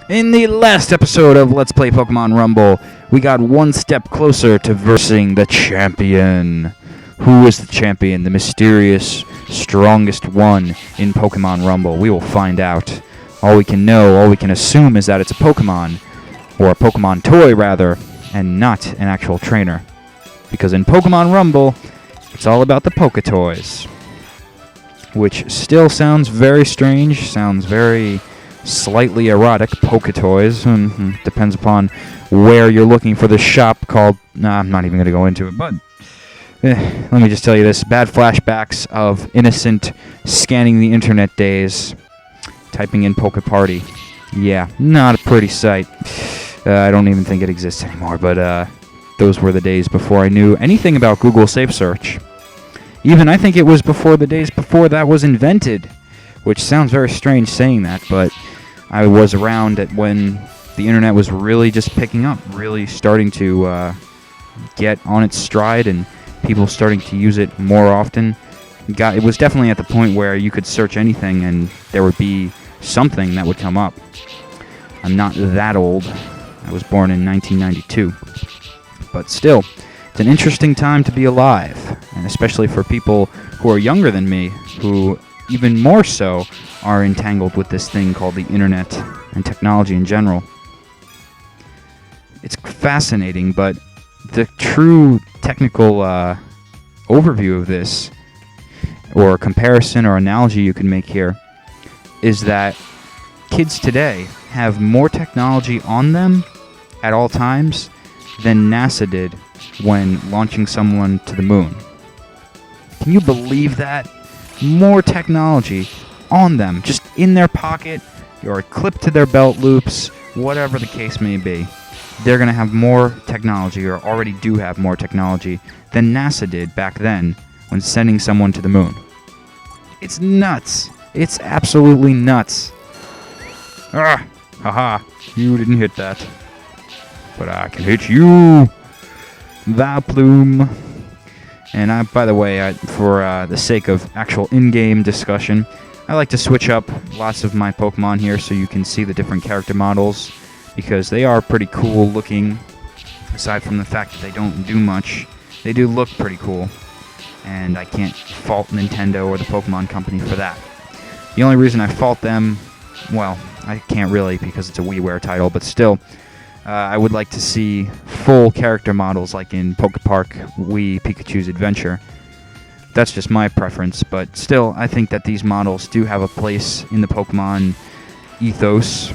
In the last episode of Let's Play Pokemon Rumble, we got one step closer to versing the champion. Who is the champion? The mysterious, strongest one in Pokemon Rumble. We will find out. All we can know, all we can assume is that it's a Pokemon, or a Pokemon toy rather, and not an actual trainer. Because in Pokemon Rumble, it's all about the Poke-Toys. Which still sounds very strange, sounds very slightly erotic. Poke-Toys. Depends upon where you're looking for this shop called... Nah, I'm not even going to go into it, but... let me just tell you this. Bad flashbacks of innocent scanning the internet days. Typing in Poke Party. Yeah, not a pretty sight. I don't even think it exists anymore, but those were the days before I knew anything about Google Safe Search. Even I think it was before the days before that was invented, which sounds very strange saying that, but I was around at when the internet was really just picking up, really starting to get on its stride, and people starting to use it more often. It was definitely at the point where you could search anything and there would be something that would come up. I'm not that old. I was born in 1992. But still, it's an interesting time to be alive, and especially for people who are younger than me, who even more so are entangled with this thing called the internet and technology in general. It's fascinating, but the true technical overview of this, or comparison or analogy you can make here, is that kids today have more technology on them at all times than NASA did when launching someone to the moon. Can you believe that? More technology on them, just in their pocket, or clipped to their belt loops, whatever the case may be. They're going to have more technology, or already do have more technology, than NASA did back then when sending someone to the moon. It's nuts. It's absolutely nuts. Ah! Haha. You didn't hit that. But I can hit you! Vileplume. And by the way, for the sake of actual in-game discussion, I like to switch up lots of my Pokemon here so you can see the different character models, because they are pretty cool looking. Aside from the fact that they don't do much, they do look pretty cool. And I can't fault Nintendo or the Pokemon Company for that. The only reason I fault them, well, I can't really because it's a WiiWare title, but still, I would like to see full character models like in Poke Park Wii Pikachu's Adventure. That's just my preference, but still, I think that these models do have a place in the Pokemon ethos,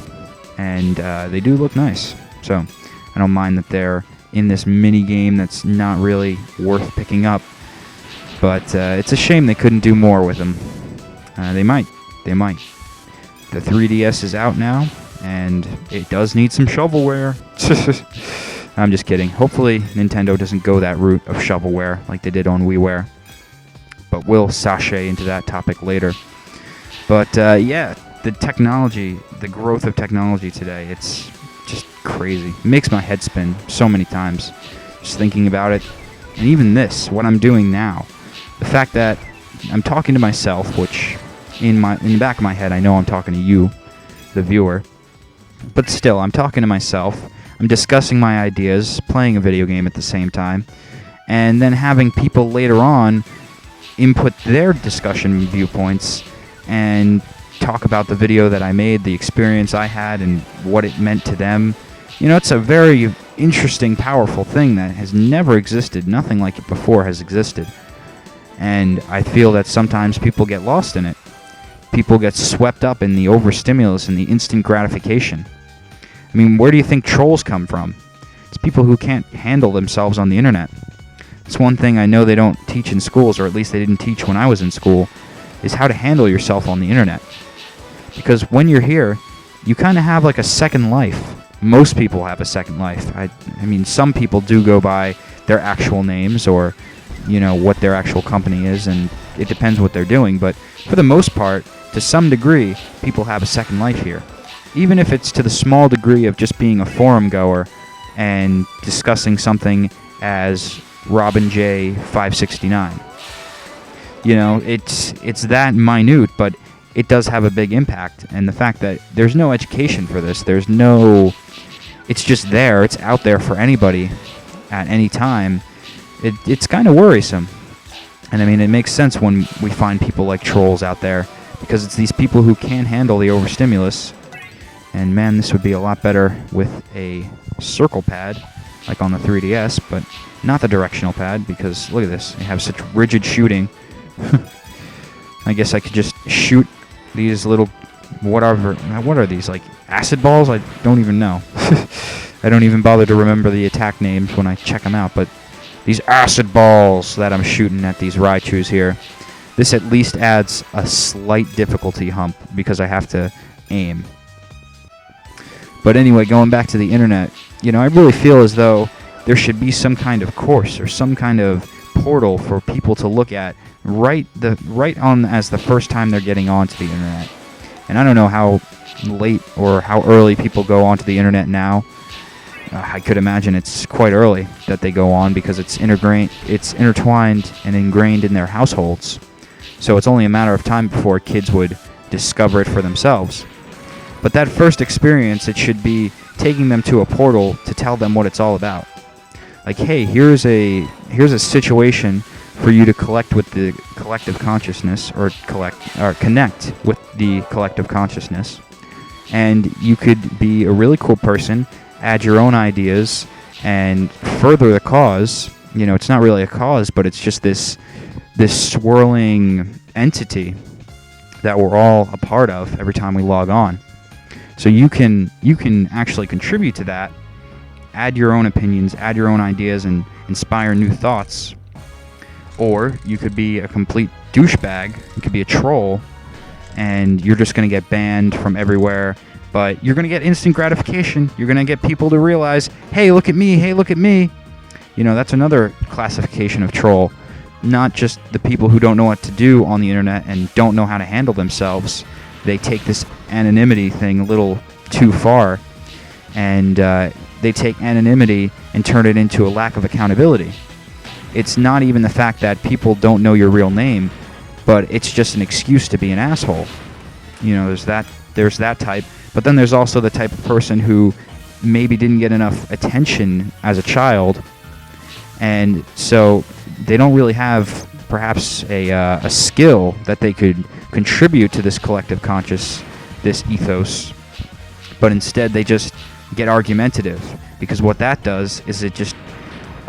and they do look nice. So, I don't mind that they're in this mini-game that's not really worth picking up, but it's a shame they couldn't do more with them. They might. They might. The 3DS is out now, and it does need some shovelware. I'm just kidding. Hopefully Nintendo doesn't go that route of shovelware like they did on WiiWare. But we'll sashay into that topic later. But yeah, the technology, the growth of technology today, it's just crazy. It makes my head spin so many times just thinking about it. And even this, what I'm doing now, the fact that I'm talking to myself, which in the back of my head I know I'm talking to you, the viewer, but still, I'm talking to myself, I'm discussing my ideas, playing a video game at the same time, and then having people later on input their discussion viewpoints and talk about the video that I made, the experience I had, and what it meant to them. You know, it's a very interesting, powerful thing that has never existed. Nothing like it before has existed. And I feel that sometimes people get lost in it. People get swept up in the overstimulus and the instant gratification. I mean, where do you think trolls come from? It's people who can't handle themselves on the internet. It's one thing I know they don't teach in schools, or at least they didn't teach when I was in school, is how to handle yourself on the internet. Because when you're here, you kind of have like a second life. Most people have a second life. I mean, some people do go by their actual names, or, you know, what their actual company is, and it depends what they're doing, but for the most part, to some degree, people have a second life here. Even if it's to the small degree of just being a forum goer and discussing something as Robin J 569. You know, it's that minute, but it does have a big impact. And the fact that there's no education for this, it's just there, it's out there for anybody at any time, it's kind of worrisome. And I mean, it makes sense when we find people like trolls out there, because it's these people who can't handle the overstimulus. And man, this would be a lot better with a circle pad, like on the 3DS, but not the directional pad, because look at this, they have such rigid shooting. I guess I could just shoot these little, what are these, like acid balls? I don't even know. I don't even bother to remember the attack names when I check them out, but these acid balls that I'm shooting at these Raichus here, this at least adds a slight difficulty hump because I have to aim. But anyway, going back to the internet, I really feel as though there should be some kind of course or some kind of portal for people to look at right on as the first time they're getting onto the internet. And I don't know how late or how early people go onto the internet now. I could imagine it's quite early that they go on, because it's intertwined and ingrained in their households. So it's only a matter of time before kids would discover it for themselves. But that first experience, it should be taking them to a portal to tell them what it's all about. Like, hey, here's a situation for you to collect with the collective consciousness, or connect with the collective consciousness. And you could be a really cool person, add your own ideas, and further the cause. It's not really a cause, but it's just this swirling entity that we're all a part of every time we log on. So you can actually contribute to that, add your own opinions, add your own ideas, and inspire new thoughts. Or you could be a complete douchebag, you could be a troll, and you're just going to get banned from everywhere. But you're going to get instant gratification. You're going to get people to realize, hey, look at me, hey, look at me. That's another classification of troll. Not just the people who don't know what to do on the internet and don't know how to handle themselves. They take this anonymity thing a little too far, and they take anonymity and turn it into a lack of accountability. It's not even the fact that people don't know your real name, but it's just an excuse to be an asshole. There's that type. But then there's also the type of person who maybe didn't get enough attention as a child, and so they don't really have perhaps a skill that they could contribute to this collective conscious, this ethos, but instead they just get argumentative, because what that does is it just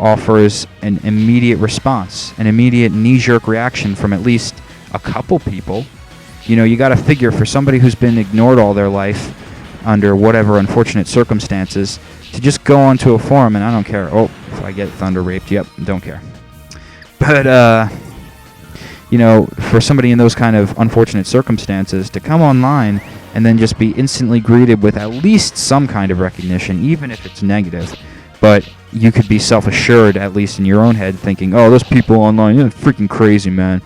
offers an immediate response, an immediate knee-jerk reaction from at least a couple people. You got to figure, for somebody who's been ignored all their life under whatever unfortunate circumstances, to just go onto a forum, and I don't care. Oh, if I get thunder raped, yep, don't care. But, for somebody in those kind of unfortunate circumstances to come online and then just be instantly greeted with at least some kind of recognition, even if it's negative. But you could be self-assured, at least in your own head, thinking, oh, those people online, they're freaking crazy, man.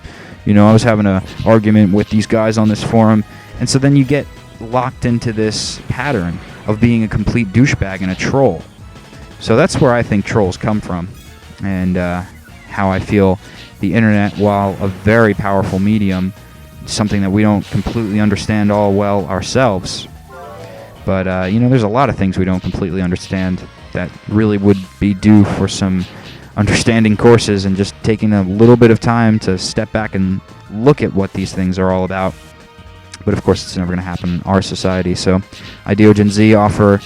I was having an argument with these guys on this forum. And so then you get locked into this pattern of being a complete douchebag and a troll. So that's where I think trolls come from, and how I feel the internet, while a very powerful medium, something that we don't completely understand all well ourselves. But, there's a lot of things we don't completely understand that really would be due for some understanding courses and just taking a little bit of time to step back and look at what these things are all about. But of course, it's never going to happen in our society. So I, DeoGenZ, offer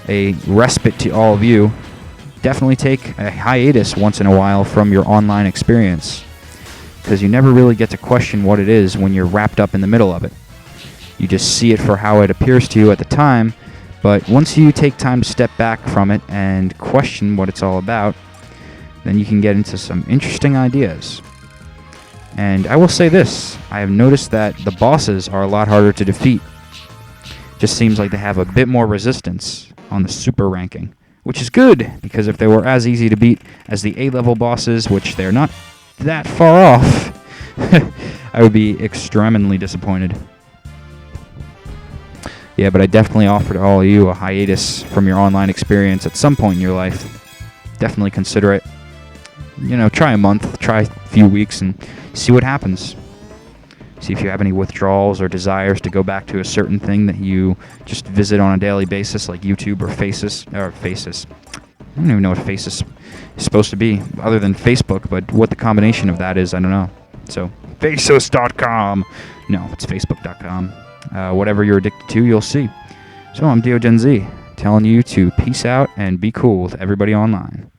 a respite to all of you. Definitely take a hiatus once in a while from your online experience, because you never really get to question what it is when you're wrapped up in the middle of it. You just see it for how it appears to you at the time, but once you take time to step back from it and question what it's all about, then you can get into some interesting ideas. And I will say this, I have noticed that the bosses are a lot harder to defeat. Just seems like they have a bit more resistance on the super ranking, which is good, because if they were as easy to beat as the A-level bosses, which they're not that far off, I would be extremely disappointed. Yeah, but I definitely offer to all of you a hiatus from your online experience at some point in your life. Definitely consider it. Try a month, try a few weeks, and see what happens. See if you have any withdrawals or desires to go back to a certain thing that you just visit on a daily basis, like YouTube or Faces. I don't even know what Faces is supposed to be, other than Facebook, but what the combination of that is, I don't know. So, faces.com. No, it's facebook.com. Whatever you're addicted to, you'll see. So I'm DeoGenZ, telling you to peace out and be cool with everybody online.